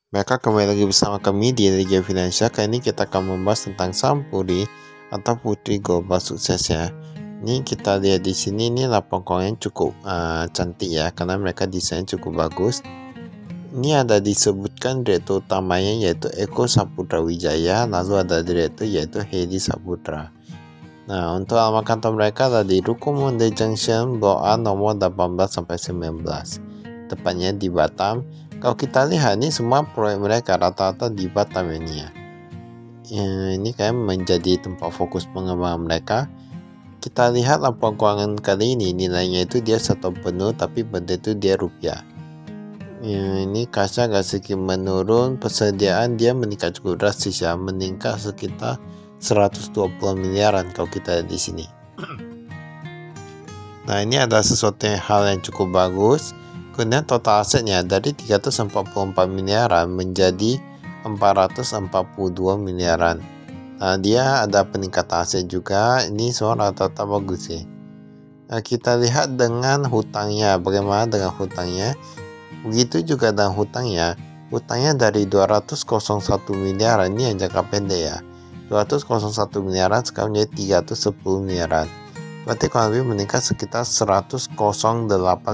Mereka kembali lagi bersama kami di Liga Finansial. Kali ini kita akan membahas tentang saham Puri atau Putri Global Sukses ya. Ini kita lihat di sini, ini laporan keuangan cukup cantik ya, karena mereka desain cukup bagus. Ini ada disebutkan direktur utamanya yaitu Eko Saputra Wijaya, lalu ada direktur yaitu Hedi Saputra. Nah, untuk alamat kantor mereka ada di Ruko Monde Junction, Blok A nomor 18 sampai 19. Tepatnya di Batam. Kalau kita lihat ini semua proyek mereka rata-rata di Batam ini ya. Ini kayak menjadi tempat fokus pengembangan mereka. Kita lihat laporan keuangan kali ini nilainya itu dia satu penuh tapi benda itu dia rupiah. Ini kasnya agak sedikit menurun, persediaan dia meningkat cukup drastis ya, meningkat sekitar 120 miliaran kalau kita lihat di sini. Nah, ini ada sesuatu hal yang cukup bagus. Kemudian total asetnya dari 344 miliaran menjadi 442 miliaran. Nah, dia ada peningkatan aset juga. Ini semua rata-rata bagus sih. Nah, kita lihat dengan hutangnya. Bagaimana dengan hutangnya? Begitu juga dengan hutangnya. Hutangnya dari 201 miliaran, ini yang jangka pendek ya. 201 miliaran sekarang menjadi 310 miliaran. Berarti kurang lebih meningkat sekitar 108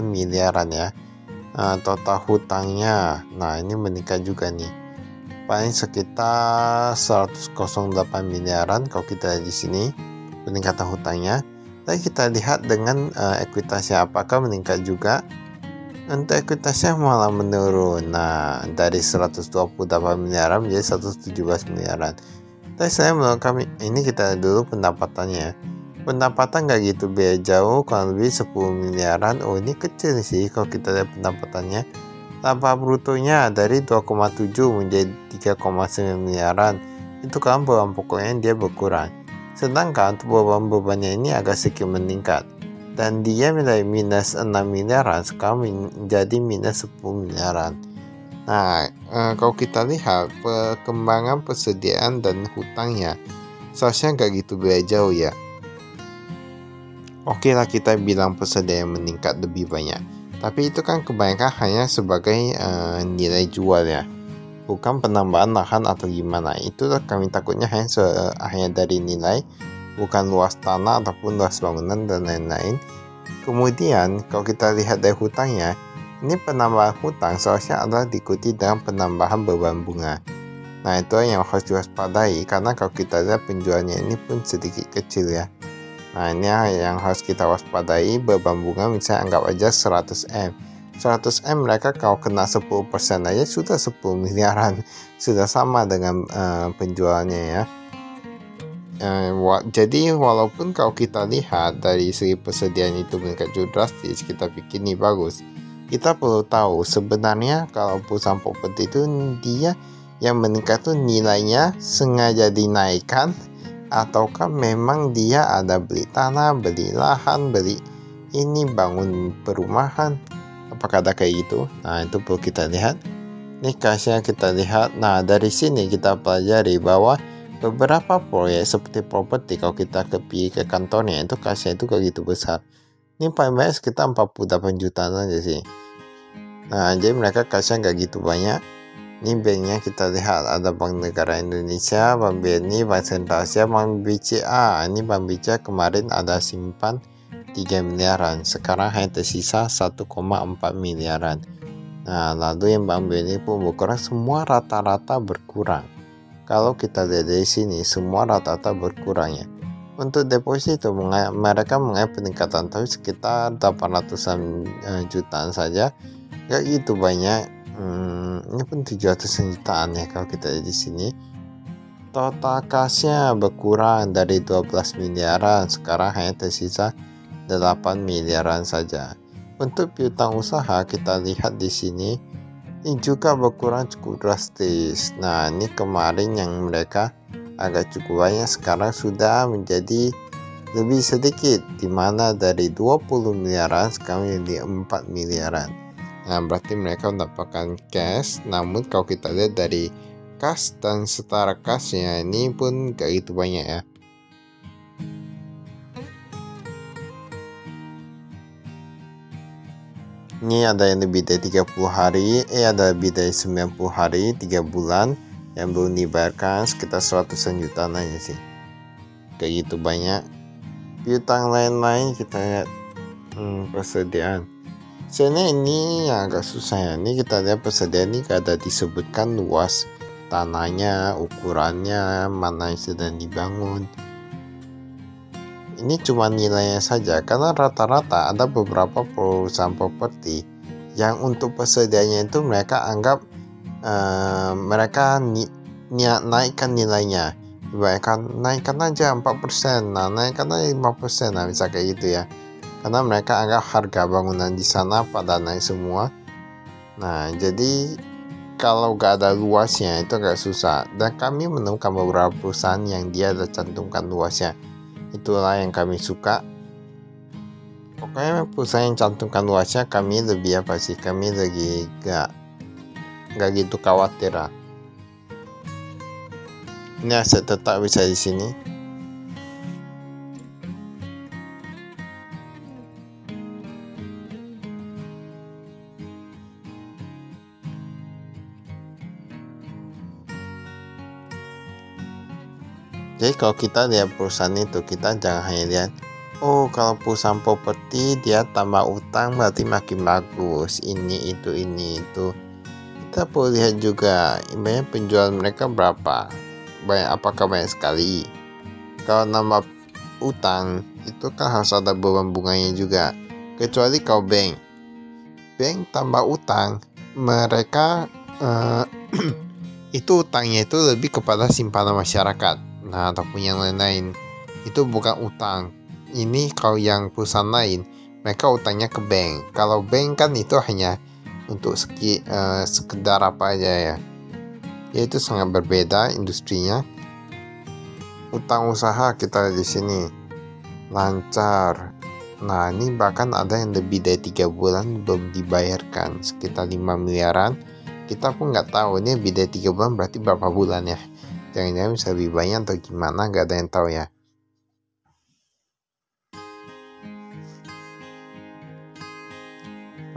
miliaran ya. Total hutangnya, nah ini meningkat juga nih, paling sekitar 108 miliaran kalau kita lihat di sini peningkatan hutangnya. Dan kita lihat dengan ekuitasnya apakah meningkat juga. Untuk ekuitasnya malah menurun, nah dari 128 miliaran menjadi 117 miliaran. Tapi saya menurut kami ini kita lihat dulu pendapatannya. Pendapatan nggak gitu beda jauh, kurang lebih 10 miliaran. Oh, ini kecil sih kalau kita lihat pendapatannya. Laba brutonya dari 2,7 menjadi 3,9 miliaran. Itu kan beban pokoknya dia berkurang. Sedangkan untuk beban-bebannya ini agak sedikit meningkat. Dan dia mulai minus 6 miliaran sekarang menjadi minus 10 miliaran. Nah, kalau kita lihat perkembangan persediaan dan hutangnya, seharusnya nggak gitu beda jauh ya. Oke lah kita bilang persediaan meningkat lebih banyak, tapi itu kan kebanyakan hanya sebagai nilai jual ya, bukan penambahan lahan atau gimana. Itulah kami takutnya hanya dari nilai, bukan luas tanah ataupun luas bangunan dan lain-lain. Kemudian kalau kita lihat dari hutangnya, ini penambahan hutang seharusnya adalah diikuti dengan penambahan beban bunga. Nah, itu yang harus diwaspadai karena kalau kita lihat penjualnya ini pun sedikit kecil ya. Nah, ini yang harus kita waspadai. Beban bunga misalnya anggap aja 100M. 100M mereka kalau kena 10% aja sudah 10 miliaran. Sudah sama dengan penjualannya ya. Jadi walaupun kalau kita lihat dari segi persediaan itu meningkat cukup drastis, kita pikir ini bagus. Kita perlu tahu sebenarnya kalau perusahaan properti itu dia yang meningkat tuh nilainya sengaja dinaikkan, ataukah memang dia ada beli tanah, beli lahan, beli ini bangun perumahan, apakah ada kayak gitu? Nah, itu perlu kita lihat. Ini kasnya kita lihat. Nah, dari sini kita pelajari bahwa beberapa proyek seperti properti kalau kita pergi ke kantornya itu kasnya itu kayak gitu besar. Ini paling banyak sekitar 48 jutaan aja sih. Nah, jadi mereka kasnya nggak gitu banyak. Ini banknya kita lihat ada Bank Negara Indonesia, Bank BNI, Bank Sentral Asia, Bank BCA. Ini Bank BCA kemarin ada simpan 3 miliaran, sekarang hanya tersisa 1,4 miliaran. Nah, lalu yang Bank BNI pun berkurang, semua rata-rata berkurang. Kalau kita lihat dari sini, semua rata-rata berkurang ya. Untuk deposito mereka mengalami peningkatan tapi sekitar 800-an jutaan saja, nggak gitu banyak. Ini pun 700 jutaan ya kalau kita lihat di sini. Total kasnya berkurang dari 12 miliaran, sekarang hanya tersisa 8 miliaran saja. Untuk piutang usaha kita lihat di sini, ini juga berkurang cukup drastis. Nah, ini kemarin yang mereka agak cukup banyak, sekarang sudah menjadi lebih sedikit, dimana dari 20 miliaran sekarang menjadi 4 miliaran. Nah, berarti mereka mendapatkan cash. Namun kalau kita lihat dari kas dan setara kasnya ini pun gak gitu banyak ya. Ini ada yang lebih dari 30 hari, ada lebih dari 90 hari, 3 bulan yang belum dibayarkan, sekitar 100 juta aja sih. Kayak gitu banyak. Piutang lain-lain kita lihat persediaan. Sebenarnya ini yang agak susah ya. Ini kita lihat persediaan ini ada disebutkan luas tanahnya, ukurannya, mana yang sedang dibangun. Ini cuma nilainya saja, karena rata-rata ada beberapa perusahaan properti yang untuk persediaannya itu mereka anggap mereka naikkan nilainya. Ibaratkan naikkan aja 4%, nah naikkan aja 5%, nah bisa kayak gitu ya. Karena mereka anggap harga bangunan di sana pada naik semua. Nah, jadi kalau gak ada luasnya itu agak susah. Dan kami menemukan beberapa perusahaan yang dia ada cantumkan luasnya. Itulah yang kami suka. Pokoknya perusahaan yang cantumkan luasnya kami lebih kami lagi gak gitu khawatir lah. Ini aset tetap bisa di sini. Jadi kalau kita lihat perusahaan itu, kita jangan hanya lihat, oh kalau perusahaan properti dia tambah utang berarti makin bagus, ini itu. Kita perlu lihat juga banyak penjualan mereka berapa, apakah banyak sekali. Kalau nambah utang itu kan harus ada beban bunganya juga. Kecuali kalau bank tambah utang, mereka itu utangnya itu lebih kepada simpanan masyarakat. Nah, ataupun yang lain-lain, itu bukan utang. Ini kalau yang perusahaan lain, mereka utangnya ke bank. Kalau bank kan itu hanya untuk sekedar apa aja ya. Yaitu sangat berbeda industrinya. Utang usaha kita di sini lancar. Nah, ini bahkan ada yang lebih dari 3 bulan belum dibayarkan, sekitar 5 miliaran. Kita pun nggak tahu ini lebih dari 3 bulan berarti berapa bulan ya. Jangan-jangan bisa lebih banyak atau gimana, nggak ada yang tahu ya.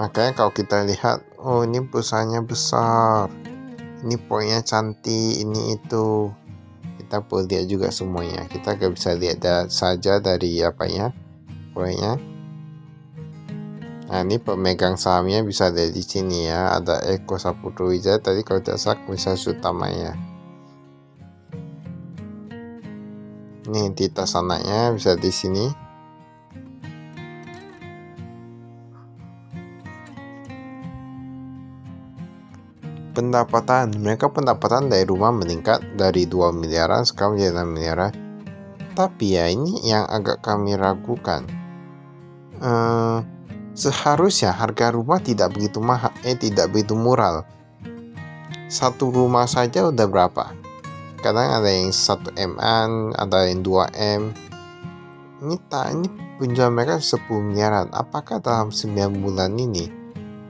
Makanya kalau kita lihat, oh ini perusahaannya besar, ini poinnya cantik, ini itu. Kita perlu lihat juga semuanya. Kita nggak bisa lihat saja dari poinnya. Nah, ini pemegang sahamnya bisa lihat di sini ya. Ada Eko Saputra Wijaya, tadi kalau tidak salah Komisaris Utama ya. Ini entitas anaknya bisa di sini. Mereka pendapatan dari rumah meningkat dari 2 miliaran sekarang menjadi 6 miliaran. Tapi ya ini yang agak kami ragukan. Seharusnya harga rumah tidak begitu mahal, tidak begitu murah. Satu rumah saja udah berapa? Kadang ada yang 1 M-an, ada yang 2 M. Ini penjualan mereka 10 miliaran. Apakah dalam 9 bulan ini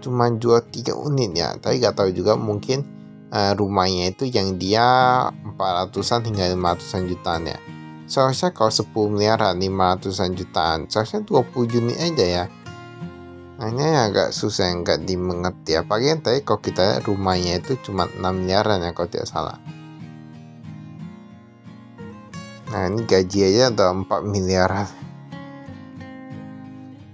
cuma jual 3 unit ya? Tapi gak tahu juga, mungkin rumahnya itu yang dia 400-an hingga 500-an jutaan ya. Seharusnya kalau 10 miliaran 500-an jutaan, seharusnya 20 unit aja ya. Nah, ini agak susah, nggak dimengerti. Apalagi yang tadi kalau kita lihat rumahnya itu cuma 6 miliaran ya kalau tidak salah. Nah, ini gaji aja ada 4 miliaran.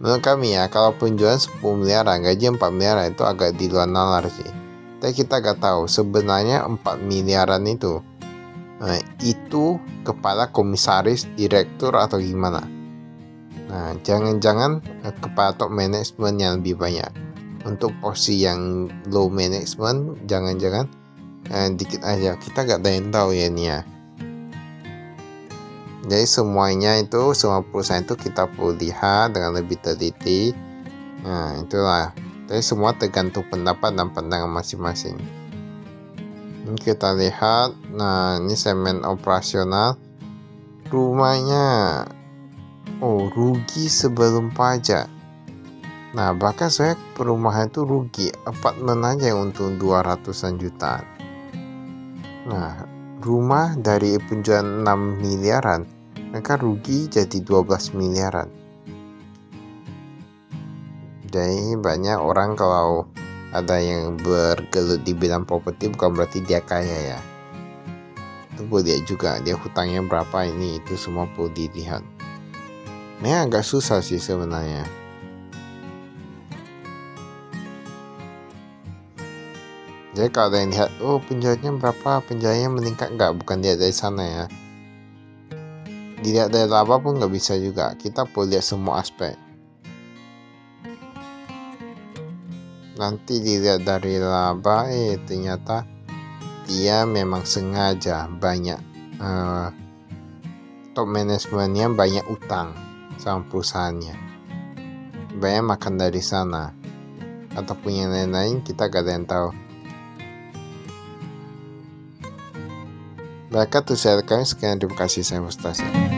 Menurut kami ya, kalau penjualan 10 miliaran, gaji 4 miliaran itu agak di luar nalar sih. Tapi kita gak tahu sebenarnya 4 miliaran itu kepala komisaris, direktur atau gimana. Nah, jangan-jangan kepala top management yang lebih banyak. Untuk posisi yang low management, jangan-jangan dikit aja. Kita gak ada yang tahu ya nih ya. Jadi semua perusahaan itu kita perlu lihat dengan lebih teliti. Nah, itulah. Tapi semua tergantung pendapat dan pandangan masing-masing. Ini kita lihat. Nah, ini segmen operasional. Rumahnya rugi sebelum pajak. Nah, bahkan saya perumahan itu rugi. Apartemen aja yang untung 200-an jutaan. Nah, rumah dari penjualan 6 miliaran, mereka rugi jadi 12 miliaran. Jadi banyak orang kalau ada yang bergelut di bidang properti bukan berarti dia kaya ya. Itu perlu lihat juga dia hutangnya berapa, ini itu semua perlu dilihat. Ini agak susah sih sebenarnya. Jadi kalau ada yang lihat, oh penjualannya berapa, penjualannya meningkat nggak, bukan lihat dari sana ya. Dilihat dari laba pun nggak bisa juga, kita perlu lihat semua aspek. Nanti dilihat dari laba, ternyata dia memang sengaja banyak top manajemennya banyak utang sama perusahaannya, banyak makan dari sana ataupun yang lain-lain, kita gak ada yang tahu. Baiklah, tuh saya kami sekian, terima kasih, saya Mustasa.